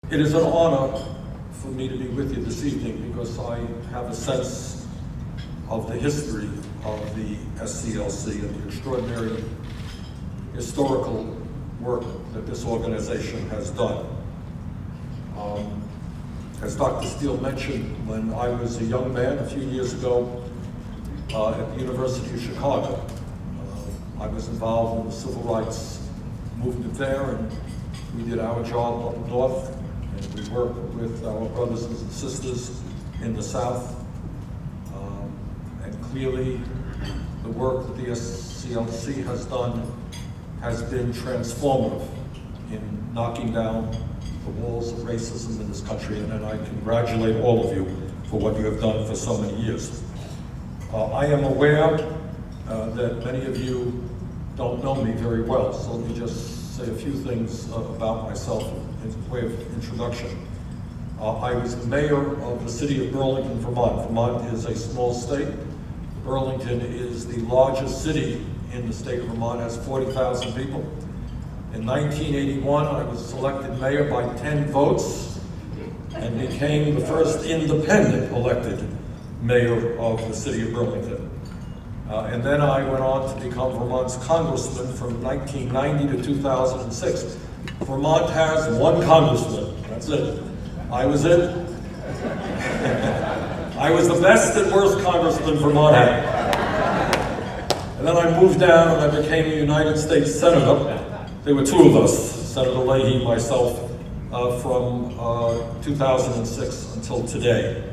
It is an honor for me to be with you this evening because I have a sense of the history of the SCLC and the extraordinary historical work that this organization has done. As Dr. Steele mentioned, when I was a young man a few years ago at the University of Chicago, I was involved in the civil rights movement there, and we did our job up north, and we worked with our brothers and sisters in the South. And clearly, the work that the SCLC has done has been transformative in knocking down the walls of racism in this country, and I congratulate all of you for what you have done for so many years. I am aware that many of you don't know me very well, so let me just say a few things about myself in way of introduction. I was the mayor of the city of Burlington, Vermont. Vermont is a small state. Burlington is the largest city in the state of Vermont, has 40,000 people. In 1981, I was selected mayor by 10 votes and became the first independent elected mayor of the city of Burlington. And then I went on to become Vermont's congressman from 1990 to 2006. Vermont has one congressman, that's it. I was it. I was the best and worst congressman Vermont had. And then I moved down and I became a United States Senator. There were two of us, Senator Leahy and myself, from 2006 until today.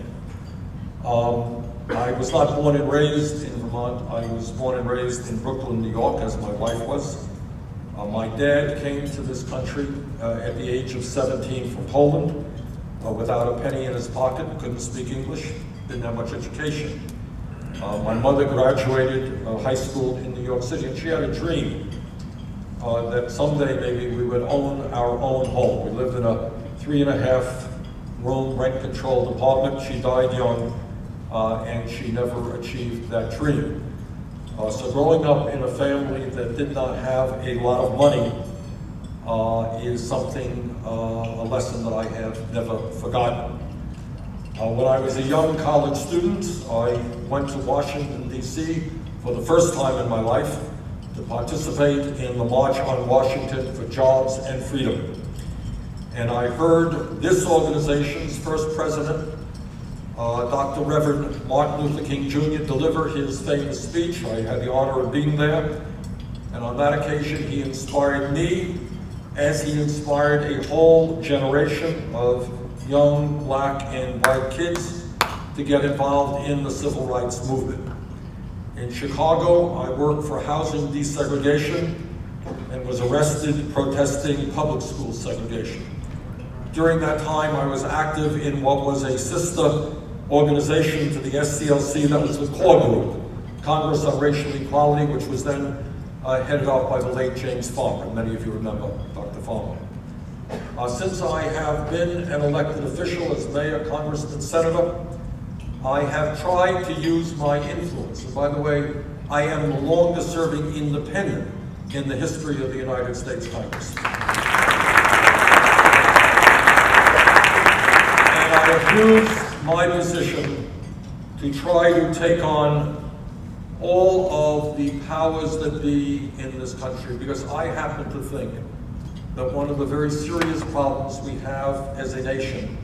I was not born and raised in Vermont. I was born and raised in Brooklyn, New York, as my wife was. My dad came to this country at the age of 17 from Poland without a penny in his pocket, couldn't speak English, didn't have much education. My mother graduated high school in New York City, and she had a dream that someday maybe we would own our own home. We lived in a 3.5 room rent-controlled apartment. She died young, and she never achieved that dream. So growing up in a family that did not have a lot of money is something, a lesson that I have never forgotten. When I was a young college student, I went to Washington, D.C. for the first time in my life to participate in the March on Washington for Jobs and Freedom. And I heard this organization's first president, Dr. Reverend Martin Luther King Jr. deliver his famous speech. I had the honor of being there. And on that occasion, he inspired me as he inspired a whole generation of young black and white kids to get involved in the civil rights movement. In Chicago, I worked for housing desegregation and was arrested protesting public school segregation. During that time, I was active in what was a sister organization to the SCLC, that was the core group, Congress on Racial Equality, which was then headed up by the late James Farmer. Many of you remember Dr. Farmer. Since I have been an elected official as mayor, congressman, senator, I have tried to use my influence. And by the way, I am the longest serving independent in the history of the United States Congress. And I have used my position to try to take on all of the powers that be in this country, because I happen to think that one of the very serious problems we have as a nation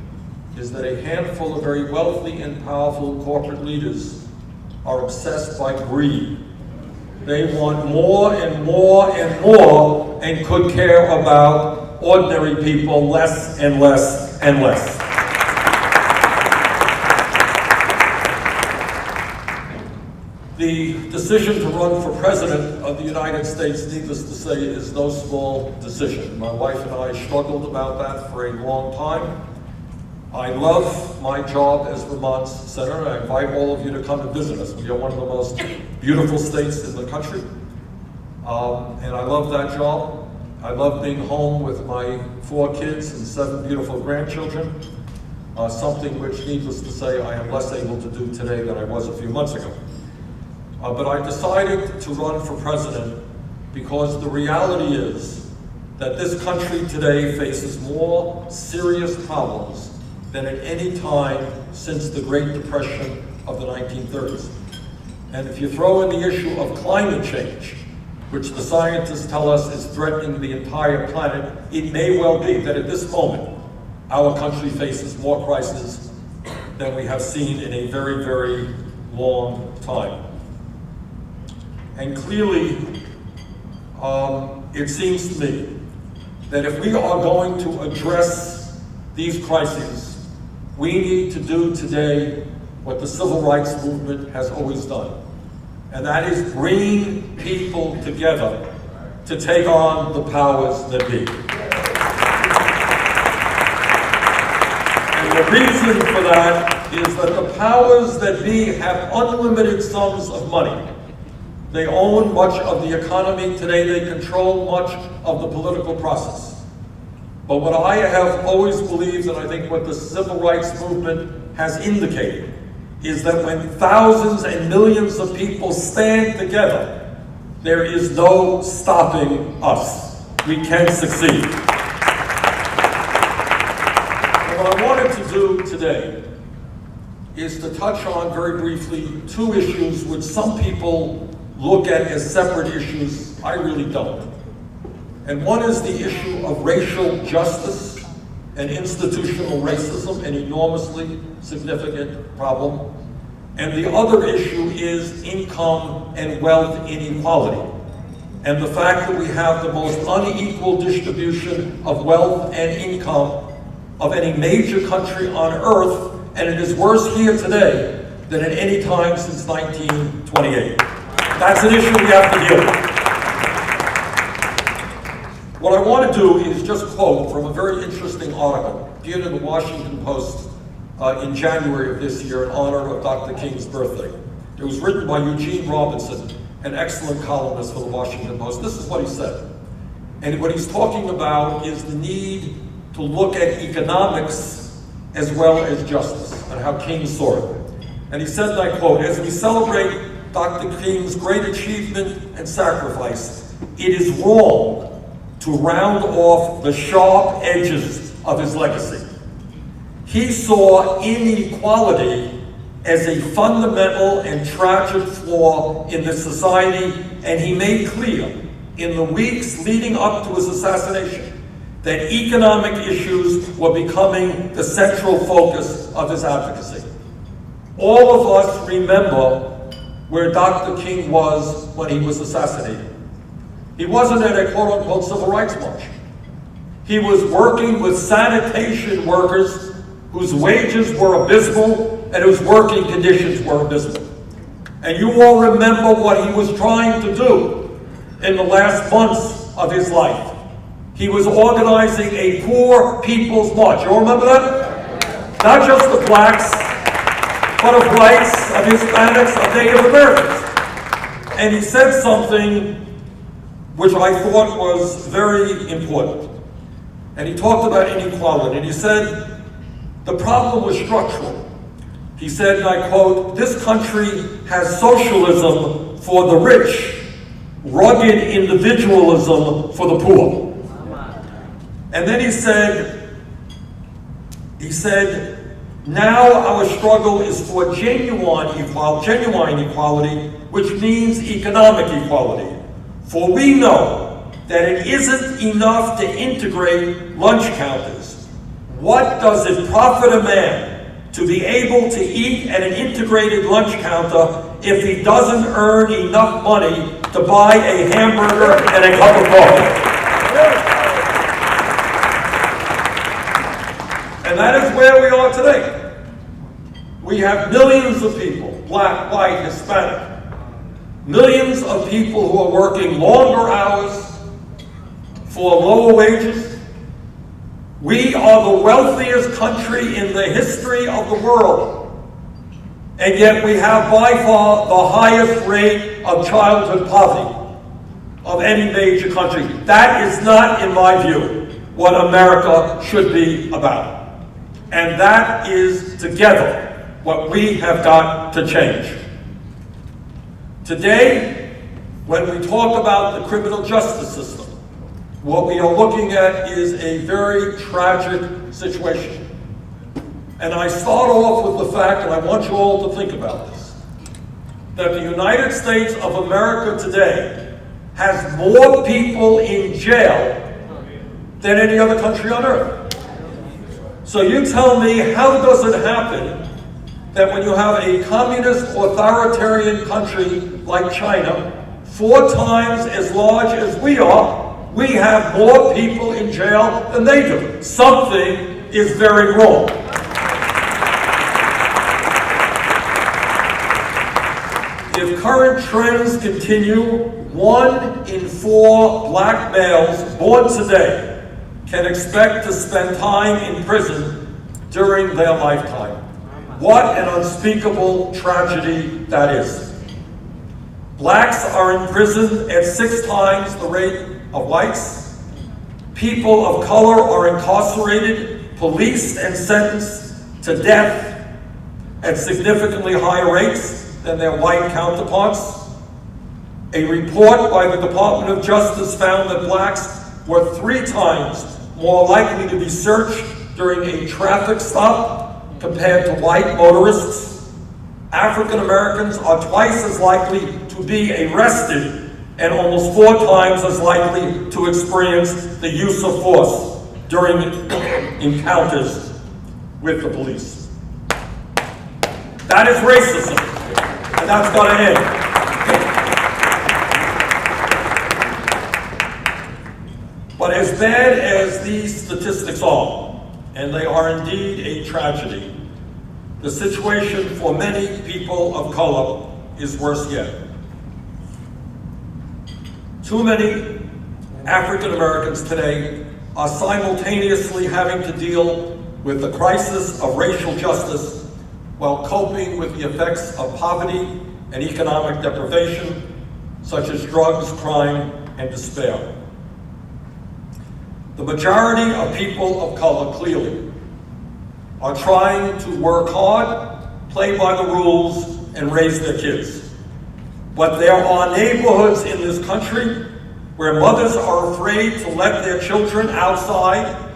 is that a handful of very wealthy and powerful corporate leaders are obsessed by greed. They want more and more and more and could care about ordinary people less and less and less. The decision to run for president of the United States, needless to say, is no small decision. My wife and I struggled about that for a long time. I love my job as Vermont's senator. I invite all of you to come and visit us. We are one of the most beautiful states in the country. And I love that job. I love being home with my 4 kids and 7 beautiful grandchildren, something which, needless to say, I am less able to do today than I was a few months ago. But I decided to run for president because the reality is that this country today faces more serious problems than at any time since the Great Depression of the 1930s. And if you throw in the issue of climate change, which the scientists tell us is threatening the entire planet, it may well be that at this moment, our country faces more crises than we have seen in a very, very long time. And clearly, it seems to me that if we are going to address these crises, we need to do today what the civil rights movement has always done, and that is bring people together to take on the powers that be. And the reason for that is that the powers that be have unlimited sums of money. They own much of the economy today. They control much of the political process. But what I have always believed, and I think what the civil rights movement has indicated, is that when thousands and millions of people stand together, there is no stopping us. We can succeed. And what I wanted to do today is to touch on very briefly two issues which some people look at as separate issues. I really don't. And one is the issue of racial justice and institutional racism, an enormously significant problem. And the other issue is income and wealth inequality, and the fact that we have the most unequal distribution of wealth and income of any major country on earth, and it is worse here today than at any time since 1928. That's an issue we have to deal with. What I want to do is just quote from a very interesting article appeared in the Washington Post in January of this year in honor of Dr. King's birthday. It was written by Eugene Robinson, an excellent columnist for the Washington Post. This is what he said. And what he's talking about is the need to look at economics as well as justice and how King saw it. And he said, and I quote, "As we celebrate Dr. King's great achievement and sacrifice, it is wrong to round off the sharp edges of his legacy. He saw inequality as a fundamental and tragic flaw in this society, and he made clear in the weeks leading up to his assassination that economic issues were becoming the central focus of his advocacy." All of us remember where Dr. King was when he was assassinated. He wasn't at a quote-unquote civil rights march. He was working with sanitation workers whose wages were abysmal and whose working conditions were abysmal. And you all remember what he was trying to do in the last months of his life. He was organizing a poor people's march. You all remember that? Not just the blacks, but of whites, of Hispanics, of Native Americans. And he said something which I thought was very important. And he talked about inequality, and he said the problem was structural. He said, and I quote, "This country has socialism for the rich, rugged individualism for the poor." And then he said, "Now our struggle is for genuine equality, which means economic equality. For we know that it isn't enough to integrate lunch counters. What does it profit a man to be able to eat at an integrated lunch counter if he doesn't earn enough money to buy a hamburger and a cup of coffee?" And that is where we are today. We have millions of people, black, white, Hispanic, millions of people who are working longer hours for lower wages. We are the wealthiest country in the history of the world, and yet we have by far the highest rate of childhood poverty of any major country. That is not, in my view, what America should be about. And that is, together, what we have got to change. Today, when we talk about the criminal justice system, What we are looking at is a very tragic situation. And I start off with the fact, and I want you all to think about this, that the United States of America today has more people in jail than any other country on earth. So you tell me, how does it happen that when you have a communist authoritarian country like China, 4 times as large as we are, we have more people in jail than they do? Something is very wrong. If current trends continue, 1 in 4 black males born today can expect to spend time in prison during their lifetime. What an unspeakable tragedy that is. Blacks are imprisoned at 6 times the rate of whites. People of color are incarcerated, policed, and sentenced to death at significantly higher rates than their white counterparts. A report by the Department of Justice found that blacks were 3 times more likely to be searched during a traffic stop compared to white motorists. African Americans are twice as likely to be arrested and almost 4 times as likely to experience the use of force during encounters with the police. That is racism, and that's going to end. But as bad as these statistics are, and they are indeed a tragedy, the situation for many people of color is worse yet. Too many African Americans today are simultaneously having to deal with the crisis of racial justice while coping with the effects of poverty and economic deprivation, such as drugs, crime, and despair. The majority of people of color clearly are trying to work hard, play by the rules, and raise their kids. But there are neighborhoods in this country where mothers are afraid to let their children outside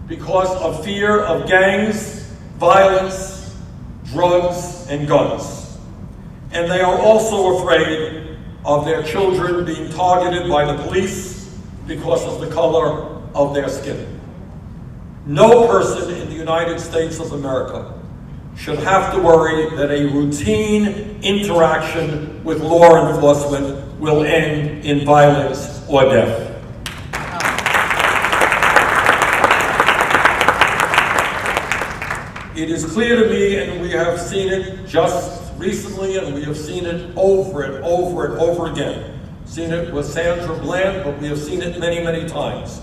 because of fear of gangs, violence, drugs, and guns. And they are also afraid of their children being targeted by the police because of the color of their skin. No person in the United States of America should have to worry that a routine interaction with law enforcement will end in violence or death. It is clear to me, and we have seen it just recently, and we have seen it over and over and over again. Seen it with Sandra Bland, but we have seen it many, many times,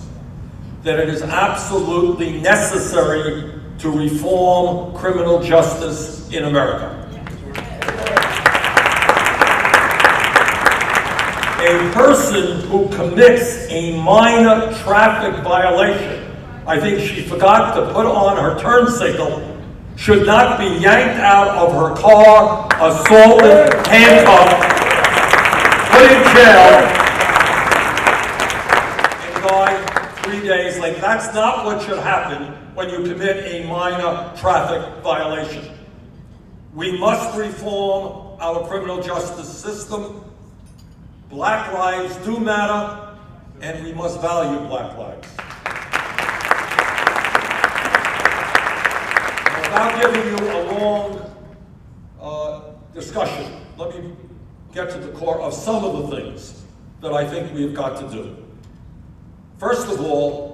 that it is absolutely necessary to reform criminal justice in America. A person who commits a minor traffic violation, I think she forgot to put on her turn signal, should not be yanked out of her car, assaulted, handcuffed, put in jail, and die 3 days later. That's not what should happen when you commit a minor traffic violation. We must reform our criminal justice system. Black lives do matter, and we must value black lives. Without giving you a long discussion, let me get to the core of some of the things that I think we've got to do. First of all,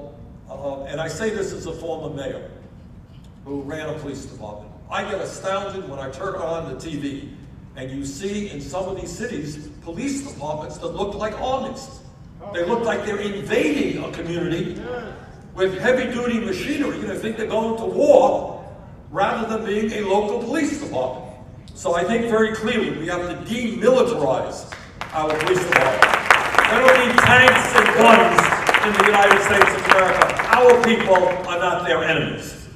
and I say this as a former mayor who ran a police department, I get astounded when I turn on the TV and you see in some of these cities police departments that look like armies. They look like they're invading a community with heavy-duty machinery. You know, think they're going to war rather than being a local police department. So I think very clearly we have to demilitarize our police department. We don't need tanks and guns in the United States of America. Our people are not their enemies.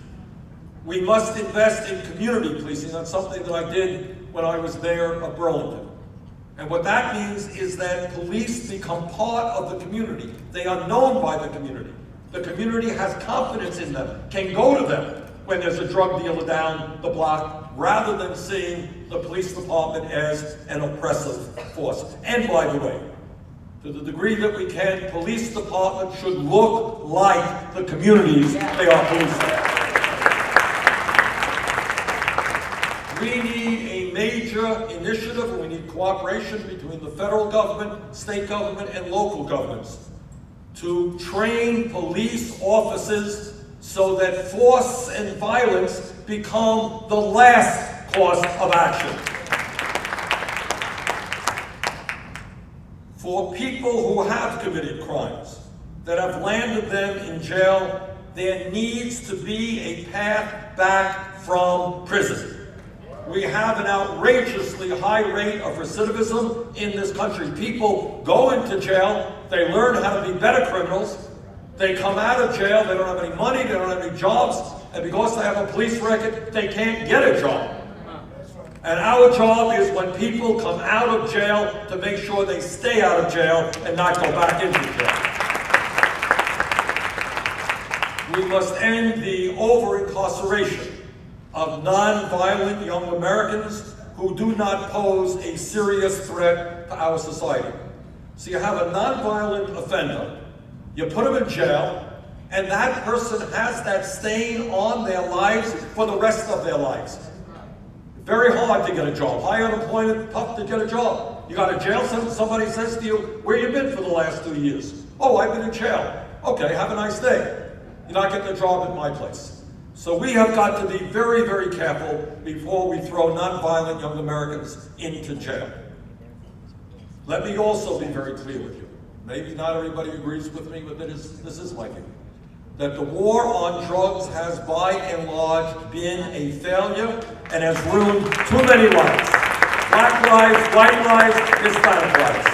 We must invest in community policing. That's something that I did when I was mayor of Burlington. And what that means is that police become part of the community. They are known by the community. The community has confidence in them, can go to them when there's a drug dealer down the block, rather than seeing the police department as an oppressive force. And by the way, to the degree that we can, police departments should look like the communities they are policing. We need a major initiative, and we need cooperation between the federal government, state government, and local governments to train police officers so that force and violence become the last course of action. For people who have committed crimes that have landed them in jail, there needs to be a path back from prison. We have an outrageously high rate of recidivism in this country. People go into jail, they learn how to be better criminals, they come out of jail, they don't have any money, they don't have any jobs, and because they have a police record, they can't get a job. And our job is when people come out of jail to make sure they stay out of jail and not go back into jail. We must end the over-incarceration of non-violent young Americans who do not pose a serious threat to our society. So you have a non-violent offender, you put them in jail, and that person has that stain on their lives for the rest of their lives. Very hard to get a job. High unemployment, tough to get a job. You got a jail sentence, somebody says to you, where you been for the last 2 years? Oh, I've been in jail. Okay, have a nice day. You're not getting a job at my place. So we have got to be very, very careful before we throw nonviolent young Americans into jail. Let me also be very clear with you. Maybe not everybody agrees with me, but this is my view. That the war on drugs has by and large been a failure and has ruined too many lives. Black lives, white lives, Hispanic lives.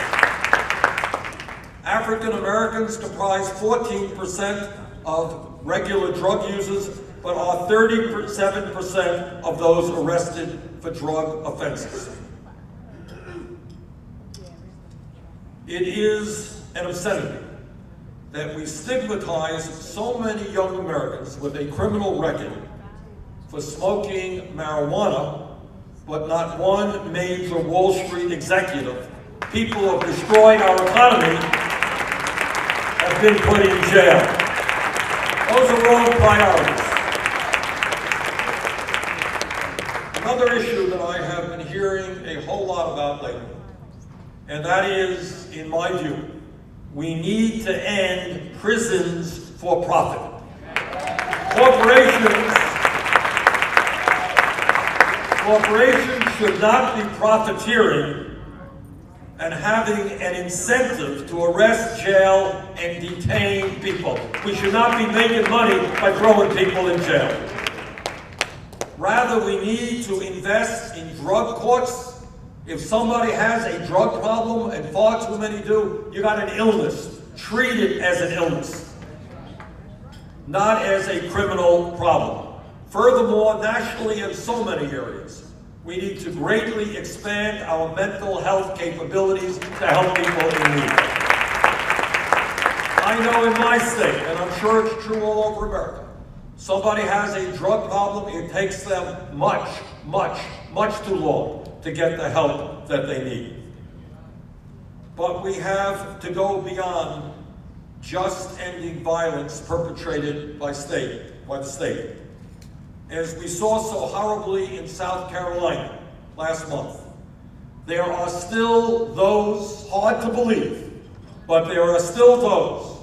African Americans comprise 14% of regular drug users, but are 37% of those arrested for drug offenses. It is an obscenity that we stigmatize so many young Americans with a criminal record for smoking marijuana, but not one major Wall Street executive, people who have destroyed our economy, have been put in jail. Those are wrong priorities. Another issue that I have been hearing a whole lot about lately, and that is, in my view, we need to end prisons for profit. Corporations should not be profiteering and having an incentive to arrest, jail, and detain people. We should not be making money by throwing people in jail. Rather, we need to invest in drug courts. If somebody has a drug problem, and far too many do, you got an illness. Treat it as an illness, not as a criminal problem. Furthermore, nationally in so many areas, we need to greatly expand our mental health capabilities to help people in need. I know in my state, and I'm sure it's true all over America, somebody has a drug problem, it takes them much too long to get the help that they need. But we have to go beyond just ending violence perpetrated by the state. As we saw so horribly in South Carolina last month, there are still those, hard to believe, but there are still those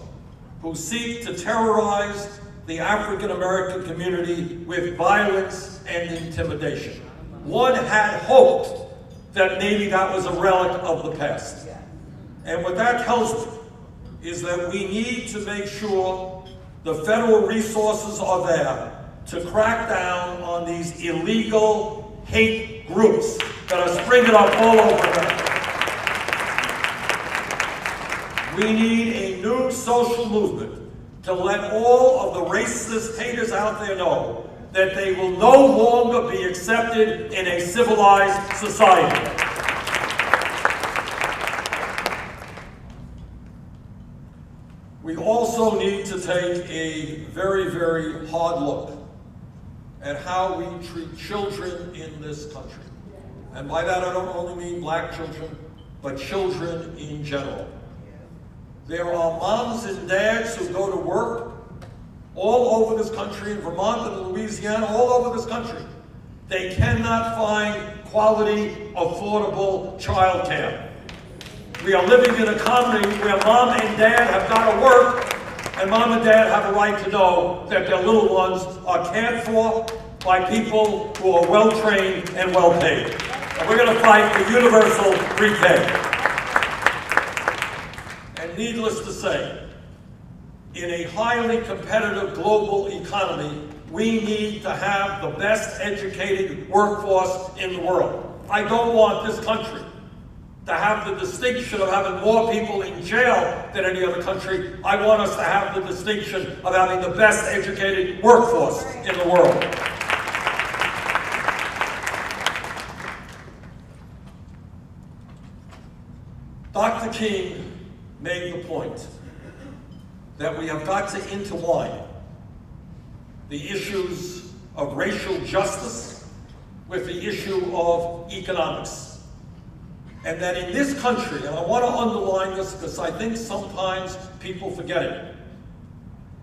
who seek to terrorize the African American community with violence and intimidation. One had hoped that maybe that was a relic of the past. And what that tells me is that we need to make sure the federal resources are there to crack down on these illegal hate groups that are springing up all over America. We need a new social movement to let all of the racist haters out there know that they will no longer be accepted in a civilized society. We also need to take a very, very hard look at how we treat children in this country. And by that I don't only mean black children, but children in general. There are moms and dads who go to work all over this country, in Vermont and Louisiana, all over this country. They cannot find quality, affordable child care. We are living in a community where mom and dad have got to work, and mom and dad have a right to know that their little ones are cared for by people who are well-trained and well-paid. And we're going to fight for universal pre-K. And needless to say, in a highly competitive global economy, we need to have the best educated workforce in the world. I don't want this country to have the distinction of having more people in jail than any other country. I want us to have the distinction of having the best educated workforce in the world. Dr. King made the point that we have got to intertwine the issues of racial justice with the issue of economics. And that in this country, and I want to underline this because I think sometimes people forget it,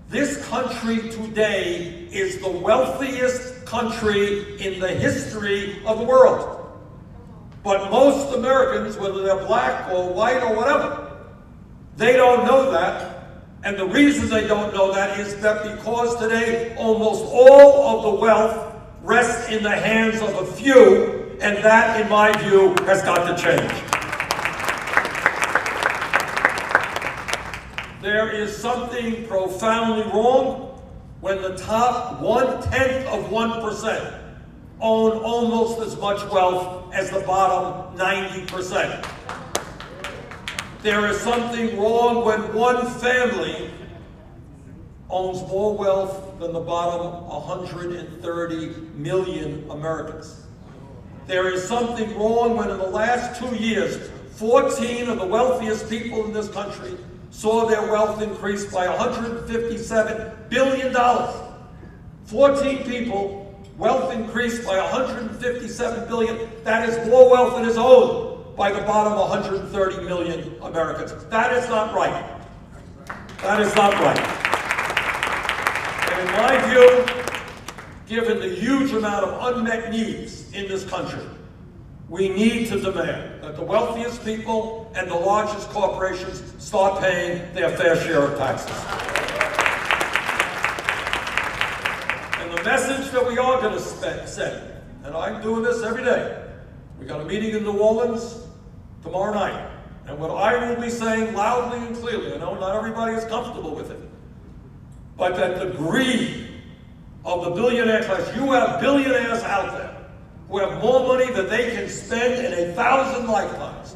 this country today is the wealthiest country in the history of the world. But most Americans, whether they're black or white or whatever, they don't know that. And the reason they don't know that is that because today almost all of the wealth rests in the hands of a few, and that, in my view, has got to change. There is something profoundly wrong when the top 1/10 of 1% own almost as much wealth as the bottom 90%. There is something wrong when one family owns more wealth than the bottom 130 million Americans. There is something wrong when in the last 2 years, 14 of the wealthiest people in this country saw their wealth increase by $157 billion. 14 people, wealth increased by $157 billion. That is more wealth than is owned by the bottom 130 million Americans. That is not right. That is not right. And in my view, given the huge amount of unmet needs in this country, we need to demand that the wealthiest people and the largest corporations start paying their fair share of taxes. And the message that we are going to send, and I'm doing this every day, we got a meeting in New Orleans tomorrow night, and what I will be saying loudly and clearly, I know not everybody is comfortable with it, but that the greed of the billionaire class, you have billionaires out there who have more money than they can spend in 1,000 lifetimes,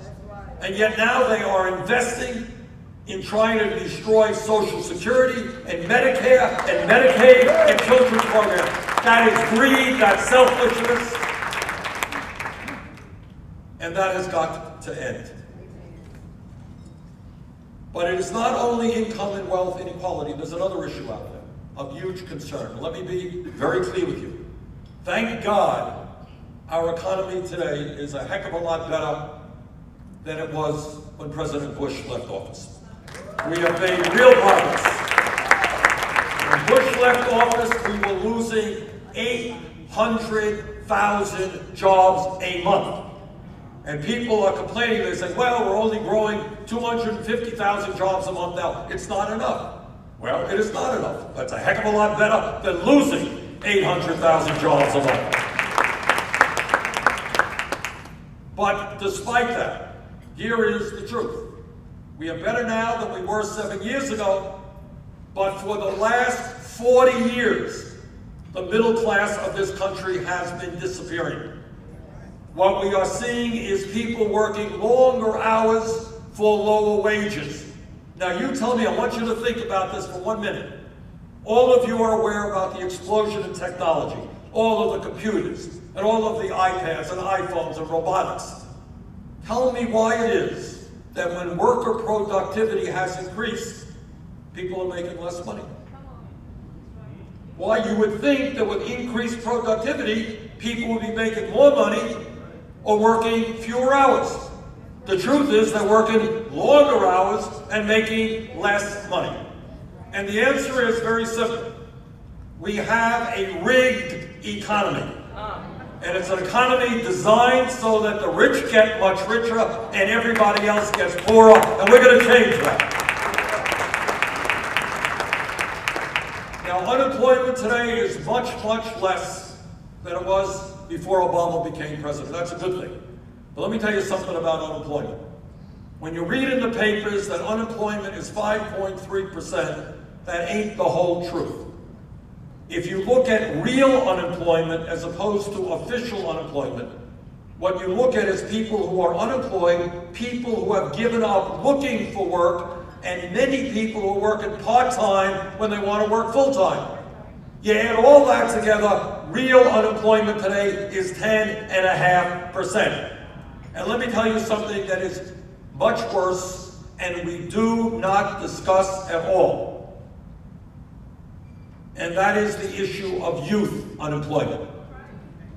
and yet now they are investing in trying to destroy Social Security and Medicare and Medicaid and children's programs. That is greed, that's selfishness, and that has got to end. But it is not only income and wealth inequality, there's another issue out there of huge concern. Let me be very clear with you. Thank God our economy today is a heck of a lot better than it was when President Bush left office. We have made real progress. When Bush left office, we were losing 800,000 jobs a month. And people are complaining, they say, well, we're only growing 250,000 jobs a month now. It's not enough. Well, it is not enough. That's a heck of a lot better than losing 800,000 jobs a month. But despite that, here is the truth. We are better now than we were 7 years ago, but for the last 40 years, the middle class of this country has been disappearing. What we are seeing is people working longer hours for lower wages. Now you tell me, I want you to think about this for 1 minute. All of you are aware about the explosion in technology, all of the computers, and all of the iPads and iPhones and robotics. Tell me why it is that when worker productivity has increased, people are making less money. Why? You would think that with increased productivity, people would be making more money or working fewer hours. The truth is they're working longer hours and making less money. And the answer is very simple. We have a rigged economy. And it's an economy designed so that the rich get much richer and everybody else gets poorer, and we're going to change that. Now, unemployment today is much, much less than it was before Obama became president. That's a good thing. But let me tell you something about unemployment. When you read in the papers that unemployment is 5.3%, that ain't the whole truth. If you look at real unemployment as opposed to official unemployment, what you look at is people who are unemployed, people who have given up looking for work, and many people who are working part-time when they want to work full-time. You add all that together, real unemployment today is 10.5%. And let me tell you something that is much worse, and we do not discuss at all. And that is the issue of youth unemployment.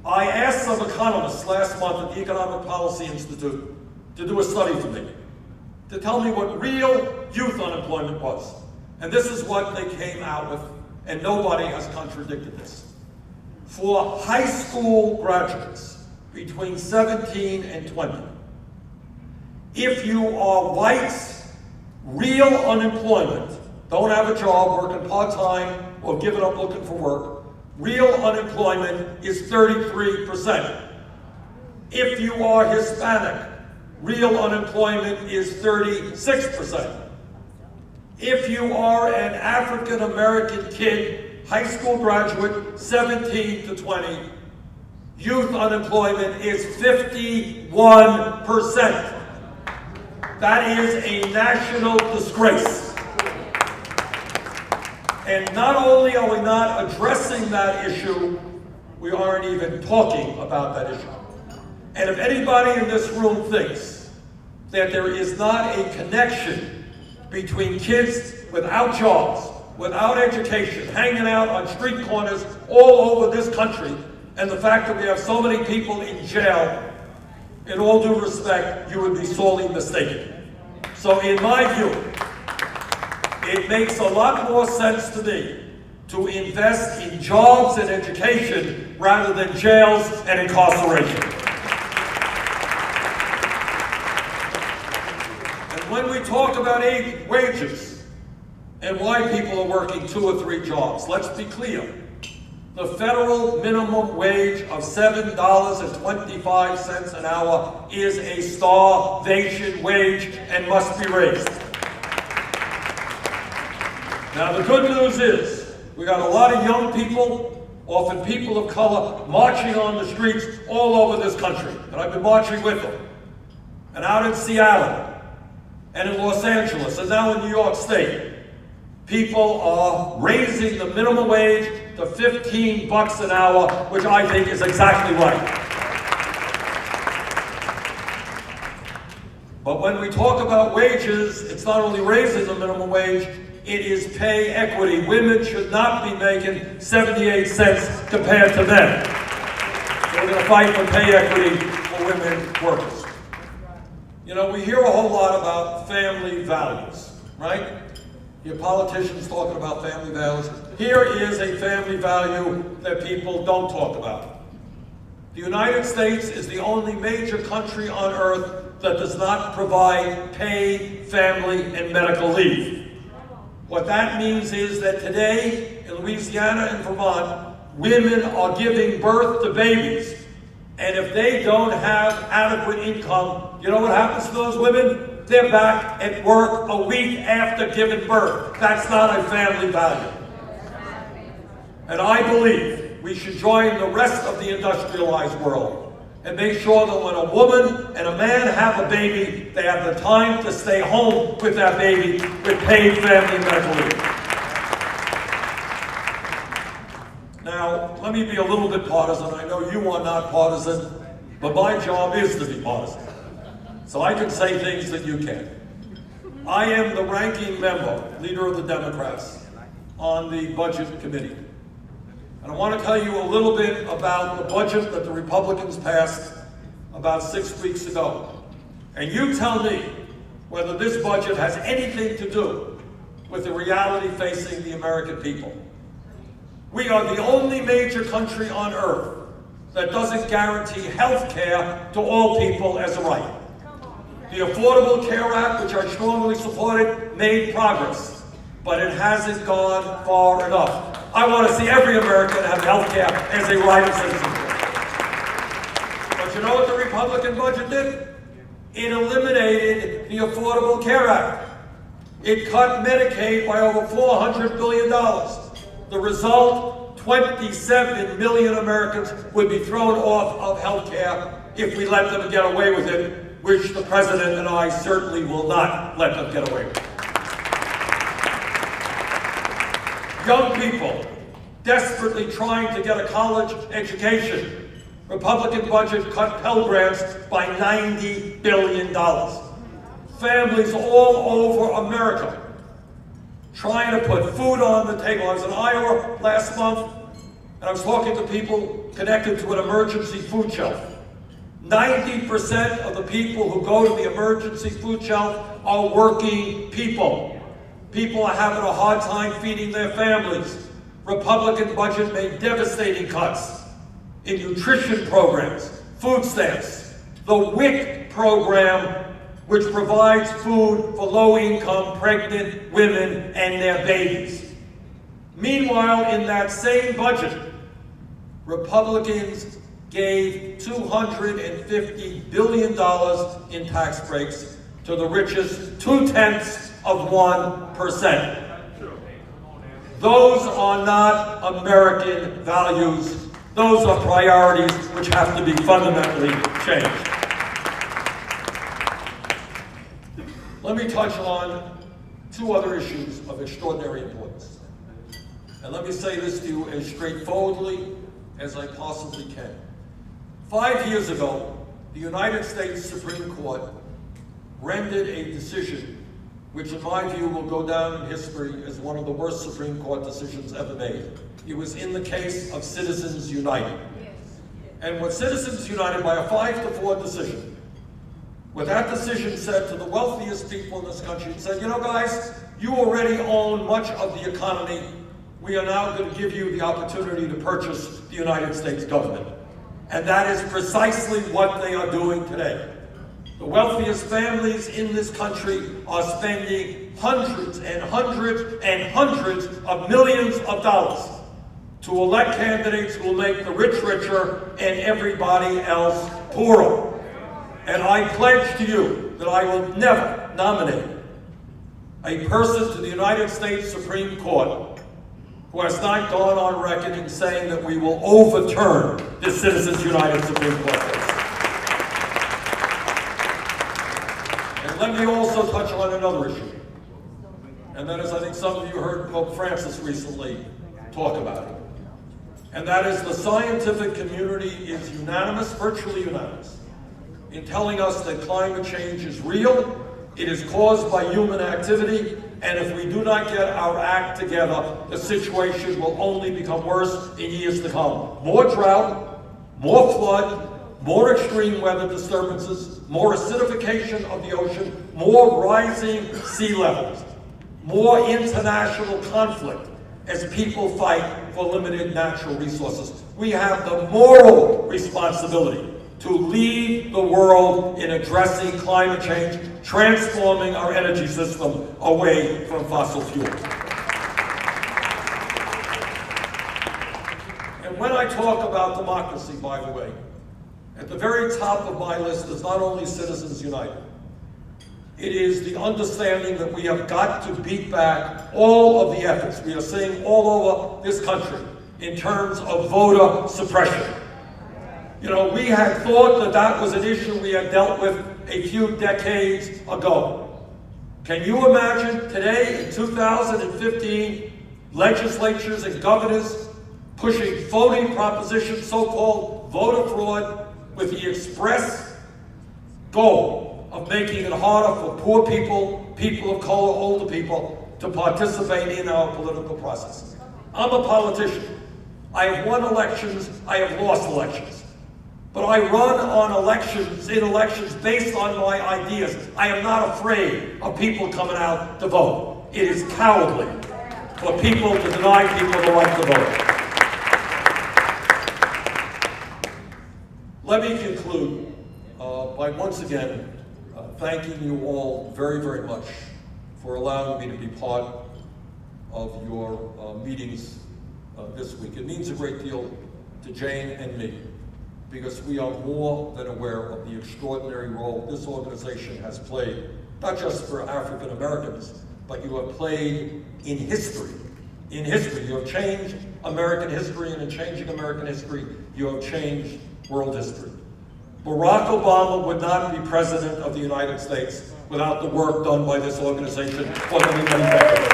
I asked some economists last month at the Economic Policy Institute to do a study for me, to tell me what real youth unemployment was. And this is what they came out with, and nobody has contradicted this. For high school graduates between 17 and 20, if you are white, real unemployment, don't have a job, working part-time, or giving up looking for work, real unemployment is 33%. If you are Hispanic, real unemployment is 36%. If you are an African American kid, high school graduate, 17 to 20, youth unemployment is 51%. That is a national disgrace. And not only are we not addressing that issue, we aren't even talking about that issue. And if anybody in this room thinks that there is not a connection between kids without jobs, without education, hanging out on street corners all over this country, and the fact that we have so many people in jail, in all due respect, you would be sorely mistaken. So in my view, it makes a lot more sense to me to invest in jobs and education rather than jails and incarceration. And when we talk about wages and why people are working 2 or 3 jobs, let's be clear. The federal minimum wage of $7.25 an hour is a starvation wage and must be raised. Now the good news is, we got a lot of young people, often people of color, marching on the streets all over this country. And I've been marching with them. And out in Seattle, and in Los Angeles, and now in New York State, people are raising the minimum wage to $15 an hour, which I think is exactly right. But when we talk about wages, it's not only raising the minimum wage, it is pay equity. Women should not be making 78 cents compared to men. So we're going to fight for pay equity for women workers. You know, we hear a whole lot about family values, right? Your politicians talking about family values. Here is a family value that people don't talk about. The United States is the only major country on earth that does not provide paid family and medical leave. What that means is that today in Louisiana and Vermont, women are giving birth to babies. And if they don't have adequate income, you know what happens to those women? They're back at work a week after giving birth. That's not a family value. And I believe we should join the rest of the industrialized world and make sure that when a woman and a man have a baby, they have the time to stay home with that baby with paid family and medical leave. Now, let me be a little bit partisan. I know you are not partisan, but my job is to be partisan. So I can say things that you can't. I am the ranking member, leader of the Democrats, on the Budget Committee. And I want to tell you a little bit about the budget that the Republicans passed about 6 weeks ago. And you tell me whether this budget has anything to do with the reality facing the American people. We are the only major country on earth that doesn't guarantee health care to all people as a right. The Affordable Care Act, which I strongly supported, made progress, but it hasn't gone far enough. I want to see every American have health care as a right of citizenship. But you know what the Republican budget did? It eliminated the Affordable Care Act. It cut Medicaid by over $400 billion. The result, 27 million Americans would be thrown off of health care if we let them get away with it, which the President and I certainly will not let them get away with. Young people desperately trying to get a college education. Republican budget cut Pell Grants by $90 billion. Families all over America trying to put food on the table. I was in Iowa last month, and I was talking to people connected to an emergency food shelf. 90% of the people who go to the emergency food shelf are working people. People are having a hard time feeding their families. Republican budget made devastating cuts in nutrition programs, food stamps, the WIC program, which provides food for low-income pregnant women and their babies. Meanwhile, in that same budget, Republicans gave $250 billion in tax breaks to the richest 0.2%. Those are not American values. Those are priorities which have to be fundamentally changed. Let me touch on two other issues of extraordinary importance. And let me say this to you as straightforwardly as I possibly can. 5 years ago, the United States Supreme Court rendered a decision which in my view will go down in history as one of the worst Supreme Court decisions ever made. It was in the case of Citizens United. And what Citizens United, by a 5-4 decision, what that decision said to the wealthiest people in this country, it said, you know guys, you already own much of the economy. We are now going to give you the opportunity to purchase the United States government. And that is precisely what they are doing today. The wealthiest families in this country are spending hundreds and hundreds and hundreds of millions of dollars to elect candidates who will make the rich richer and everybody else poorer. And I pledge to you that I will never nominate a person to the United States Supreme Court who has not gone on record in saying that we will overturn this Citizens United Supreme Court case. Let me also touch on another issue, and that is, I think some of you heard Pope Francis recently talk about it, and that is the scientific community is unanimous, virtually unanimous, in telling us that climate change is real, it is caused by human activity, and if we do not get our act together, the situation will only become worse in years to come. More drought, more flood, more extreme weather disturbances, more acidification of the ocean, more rising sea levels, more international conflict as people fight for limited natural resources. We have the moral responsibility to lead the world in addressing climate change, transforming our energy system away from fossil fuels. And when I talk about democracy, by the way, at the very top of my list is not only Citizens United. It is the understanding that we have got to beat back all of the efforts we are seeing all over this country in terms of voter suppression. You know, we had thought that that was an issue we had dealt with a few decades ago. Can you imagine today in 2015, legislatures and governors pushing voting propositions, so-called voter fraud, with the express goal of making it harder for poor people people of color, older people, to participate in our political process. I'm a politician. I have won elections, I have lost elections. But I run on elections, in elections based on my ideas. I am not afraid of people coming out to vote. It is cowardly for people to deny people the right to vote. Let me conclude by once again thanking you all very, very much for allowing me to be part of your meetings this week. It means a great deal to Jane and me, because we are more than aware of the extraordinary role this organization has played, not just for African Americans, but you have played in history. In history, you have changed American history, and in changing American history, you have changed world history. Barack Obama would not be president of the United States without the work done by this organization for many, many decades.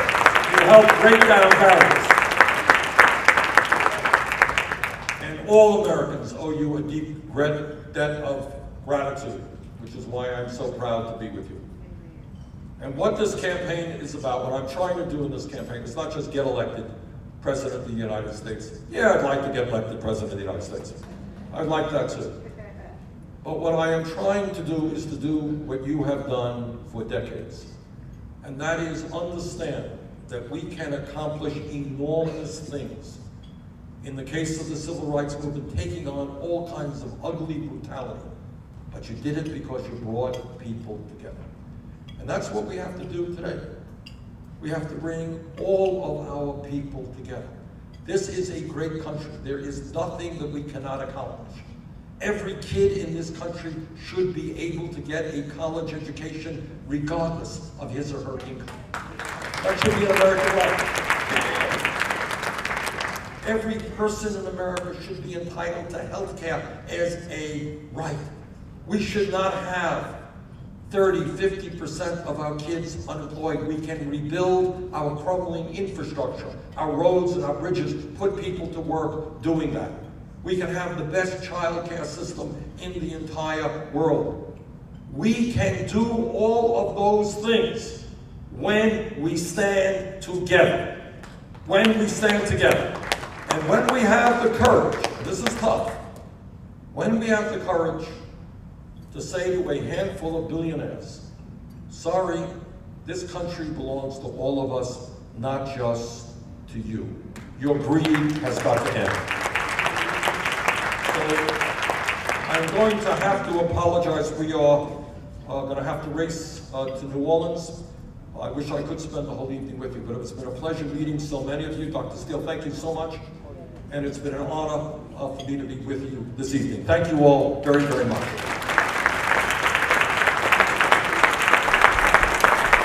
You helped break down barriers. And all Americans owe you a deep debt of gratitude, which is why I'm so proud to be with you. And what this campaign is about, what I'm trying to do in this campaign, is not just get elected President of the United States. Yeah, I'd like to get elected President of the United States. I'd like that too. But what I am trying to do is to do what you have done for decades. And that is understand that we can accomplish enormous things. In the case of the civil rights movement, taking on all kinds of ugly brutality. But you did it because you brought people together. And that's what we have to do today. We have to bring all of our people together. This is a great country. There is nothing that we cannot accomplish. Every kid in this country should be able to get a college education regardless of his or her income. That should be an American right. Every person in America should be entitled to health care as a right. We should not have 30, 50% of our kids unemployed. We can rebuild our crumbling infrastructure, our roads and our bridges, put people to work doing that. We can have the best child care system in the entire world. We can do all of those things when we stand together. When we stand together. And when we have the courage, this is tough, when we have the courage to say to a handful of billionaires, sorry, this country belongs to all of us, not just to you. Your greed has got to end. So I'm going to have to apologize. We are going to have to race to New Orleans. I wish I could spend the whole evening with you, but it's been a pleasure meeting so many of you. Dr. Steele, thank you so much. And it's been an honor for me to be with you this evening. Thank you all very, very much.